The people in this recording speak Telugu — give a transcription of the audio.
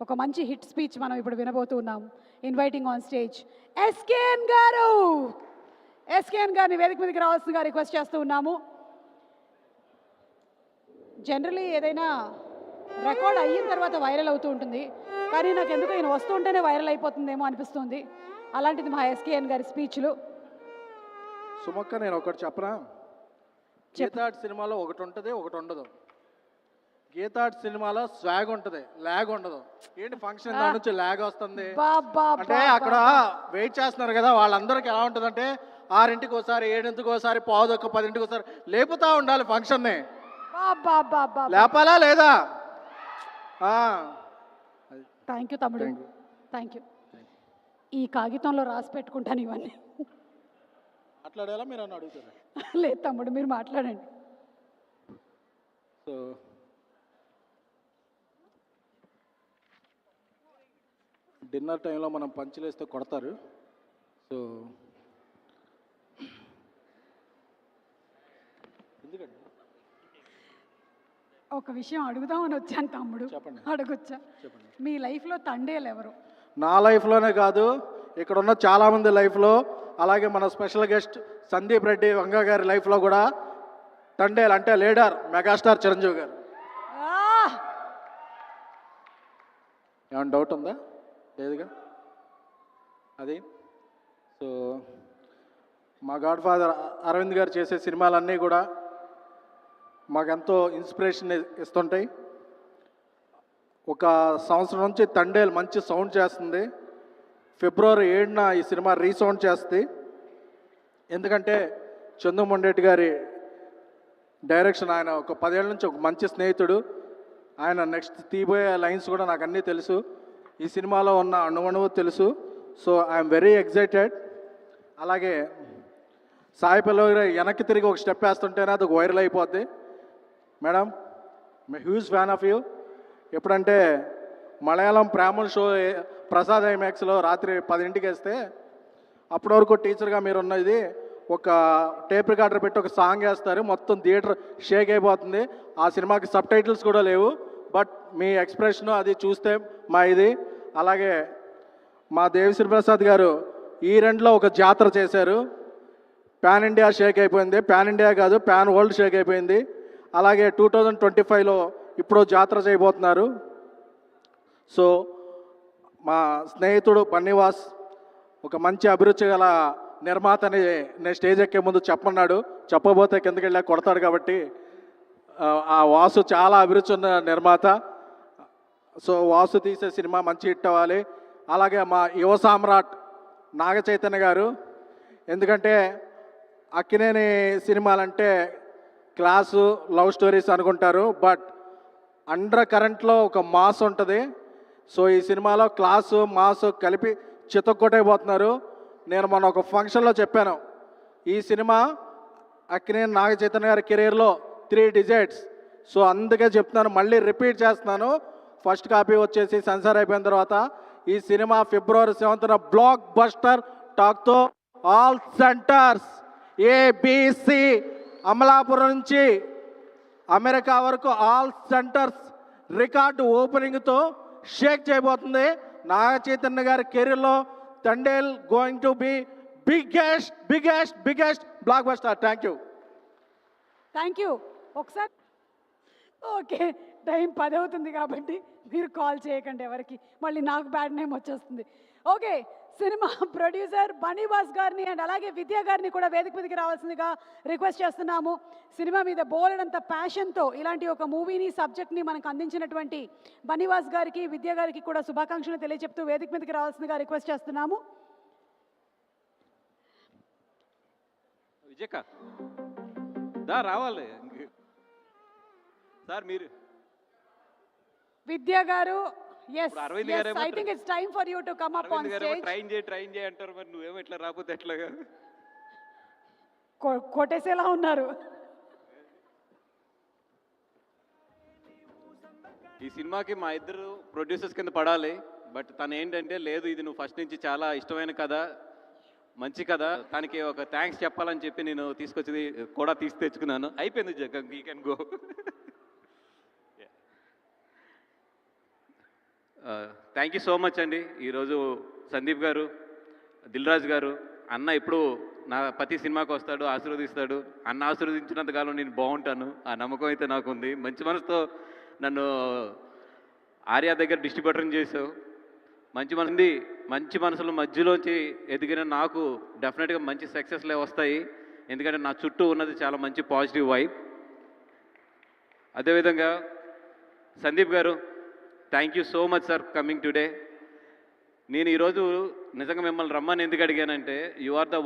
ఒక మంచి హిట్ స్పీచ్ మనం ఇప్పుడు వినబోతున్నాం. ఇన్వైటింగ్ ఆన్ స్టేజ్ ఎస్కేఎన్ గారు. ఎస్కేఎన్ గారిని వేదిక మీదకి రావాల్సిందిగా రిక్వెస్ట్ చేస్తూ ఉన్నాము. జనరలీ ఏదైనా రికార్డ్ అయిన తర్వాత వైరల్ అవుతూ ఉంటుంది, కానీ నాకు ఎందుకు ఈయన వస్తూ ఉంటేనే వైరల్ అయిపోతుందేమో అనిపిస్తుంది. అలాంటిది మా ఎస్కేఎన్ గారి స్పీచ్లు. సుమక్క, నేను ఒకటి చెప్పనా? గీతాడ్ సినిమాలో ఒకటి ఉంటుంది, ఒకటి ఉండదు. గీతాడ్ సినిమాలో స్వాగ్ ఉంటుంది, ల్యాగ్ ఉండదు. ఏంటి ఫంక్షన్ దాని నుంచి ల్యాగ్ వస్తుంది అంటే అక్కడ వెయిట్ చేస్తున్నారు కదా, వాళ్ళందరికీ ఎలా ఉంటుందంటే 6ంటికి ఒకసారి, 7ంటికి ఒకసారి, 9:15, 10ంటికి ఒకసారి లేపుతా ఉండాలి ఫంక్షన్ని. లేపాలా లేదా? థ్యాంక్ యూ తమ్ముడు, థ్యాంక్ యూ. ఈ కాగితంలో రాసి పెట్టుకుంటాను ఇవన్నీ. మాట్లాడాలా మీరు అని అడుగుతారు? లేదు తమ్ముడు, మీరు మాట్లాడండి. సో డిన్నర్ టైంలో మనం పంచులేస్తే కొడతారు. సో ఎందుకండి ఒక విషయం అడుగుదామని వచ్చాను తమ్ముడు. చెప్పండి. అడగొచ్చా? చెప్పండి. మీ లైఫ్లో తండేలు ఎవరు? నా లైఫ్లోనే కాదు, ఇక్కడ ఉన్న చాలామంది లైఫ్లో, అలాగే మన స్పెషల్ గెస్ట్ సందీప్ రెడ్డి వంగ గారి లైఫ్లో కూడా తండేలు అంటే లీడర్ మెగాస్టార్ చిరంజీవి గారు. ఏమైనా డౌట్ ఉందా? లేదుగా. అది సో మా గాడ్ ఫాదర్ అరవింద్ గారు చేసే సినిమాలన్నీ కూడా మాకెంతో ఇన్స్పిరేషన్ ఇస్తుంటాయి. ఒక సంవత్సరం నుంచి తండేలు మంచి సౌండ్ చేస్తుంది. ఫిబ్రవరి 7న ఈ సినిమా రీసౌండ్ చేస్తుంది. ఎందుకంటే చందుమొండేటి గారి డైరెక్షన్, ఆయన ఒక 10 ఏళ్ళ నుంచి ఒక మంచి స్నేహితుడు. ఆయన నెక్స్ట్ తీయబోయే లైన్స్ కూడా నాకు అన్నీ తెలుసు, ఈ సినిమాలో ఉన్న అణువణువు తెలుసు. So I'm very excited. అలాగే సాయి పల్లవి వెనక్కి తిరిగి ఒక స్టెప్ వేస్తుంటేనే అది వైరల్ అయిపోద్ది. Madam, my huge fan of you. ఎప్పుడంటే మలయాళం ప్రేమల్ షో ప్రసాద్ ఐమాక్స్లో రాత్రి 10ంటికి వేస్తే, అప్పటి వరకు టీచర్గా మీరున్నది ఒక టేప్ రికార్డర్ పెట్టి ఒక సాంగ్ వేస్తారు, మొత్తం థియేటర్ షేక్ అయిపోతుంది. ఆ సినిమాకి సబ్ టైటిల్స్ కూడా లేవు, బట్ మీ ఎక్స్ప్రెషన్ అది చూస్తే మా ఇది. అలాగే మా దేవిశ్రీ ప్రసాద్ గారు ఈ రెండులో ఒక జాతర చేశారు, పాన్ ఇండియా షేక్ అయిపోయింది. పాన్ ఇండియా కాదు, పాన్ వరల్డ్ షేక్ అయిపోయింది. అలాగే 2025లో ఇప్పుడు జాతర చేయబోతున్నారు. సో మా స్నేహితుడు బన్నీవాస్ ఒక మంచి అభిరుచి గల నిర్మాతని నేను స్టేజ్ ఎక్కే ముందు చెప్పన్నాడు. చెప్పబోతే కిందకి వెళ్ళా కొడతాడు కాబట్టి, ఆ వాసు చాలా అభిరుచి ఉన్న నిర్మాత. సో వాసు తీసే సినిమా మంచి హిట్ అవ్వాలి. అలాగే మా యువ సామ్రాట్ నాగ చైతన్య గారు, ఎందుకంటే అక్కినేని సినిమాలంటే క్లాసు లవ్ స్టోరీస్ అనుకుంటారు, బట్ అండర్ కరెంట్లో ఒక మాస్ ఉంటుంది. సో ఈ సినిమాలో క్లాసు మాస్ కలిపి చితక్కొట్టైపోతున్నారు. నేను మొన్న ఒక ఫంక్షన్లో చెప్పాను, ఈ సినిమా అక్కినేని నాగ చైతన్య గారి కెరీర్లో 3 డిజిట్స్. సో అందుకే చెప్తున్నాను, మళ్ళీ రిపీట్ చేస్తున్నాను. ఫస్ట్ కాపీ వచ్చేసి సెన్సార్ అయిపోయిన తర్వాత ఈ సినిమా ఫిబ్రవరి 7న block buster టాక్తో all centres ABC Amalapuram నుంచి అమెరికా వరకు ఆల్ సెంటర్స్ రికార్డు ఓపెనింగ్తో షేక్ చేయబోతుంది. నాగ చైతన్య గారి కెరీర్లో Thandel going to be biggest biggest biggest block buster. Thank you. Thank you. ఒకసారి ఓకే, టైం 10 అవుతుంది కాబట్టి మీరు కాల్ చేయకండి ఎవరికి, మళ్ళీ నాకు బ్యాడ్ నేమ్ వచ్చేస్తుంది. ఓకే, సినిమా ప్రొడ్యూసర్ బన్నీవాస్ గారిని అండ్ అలాగే విద్యా గారిని కూడా వేదిక మీదకి రావాల్సిందిగా రిక్వెస్ట్ చేస్తున్నాము. సినిమా మీద బోలెడంత ప్యాషన్తో ఇలాంటి ఒక మూవీని సబ్జెక్ట్ని మనకు అందించినటువంటి బన్నీవాస్ గారికి విద్యా గారికి కూడా శుభాకాంక్షలు తెలియజెప్తూ వేదిక మీదకి రావాల్సిందిగా రిక్వెస్ట్ చేస్తున్నాము. విజయక్క రావాలి సార్. మీరు విద్యా గారు, yes, అరవింద్ yes, గారు I think it's time for you to come up on stage. Train చేయి అంటారు, మరి నువ్వేమో ఇట్లా రాకపోతే ఎట్లాగా? కొట్టేసేలా ఉన్నారు. ఈ సినిమాకి మా ఇద్దరు ప్రొడ్యూసర్స్ కింద పడాలి, బట్ తను ఏంటంటే లేదు, ఇది నువ్వు ఫస్ట్ నుంచి చాలా ఇష్టమైన కథ, మంచి కథ, తనకి ఒక థ్యాంక్స్ చెప్పాలని చెప్పి నేను తీసుకొచ్చి కూడా తెచ్చుకున్నాను. అయిపోయింది Jagan, you can go. Thank you so much అండి. ఈరోజు సందీప్ గారు, దిల్ రాజు గారు, అన్న ఎప్పుడు నా ప్రతి సినిమాకి వస్తాడు, ఆశీర్వదిస్తాడు. అన్న ఆశీర్వదించినంత కాలం నేను బాగుంటాను, ఆ నమ్మకం అయితే నాకు ఉంది. మంచి మనసుతో నన్ను ఆర్య దగ్గర డిస్ట్రిబ్యూటర్ని చేసావు. మంచి మనసుల మధ్యలోంచి ఎదిగిన నాకు డెఫినెట్గా మంచి సక్సెస్లే వస్తాయి. ఎందుకంటే నా చుట్టూ ఉన్నది చాలా మంచి పాజిటివ్ వైబ్. అదేవిధంగా సందీప్ గారు, thank you so much sir coming today. నేను ఈరోజు నిజంగా మిమ్మల్ని రమ్మని ఎందుకు అడిగానంటే, యు ఆర్ ద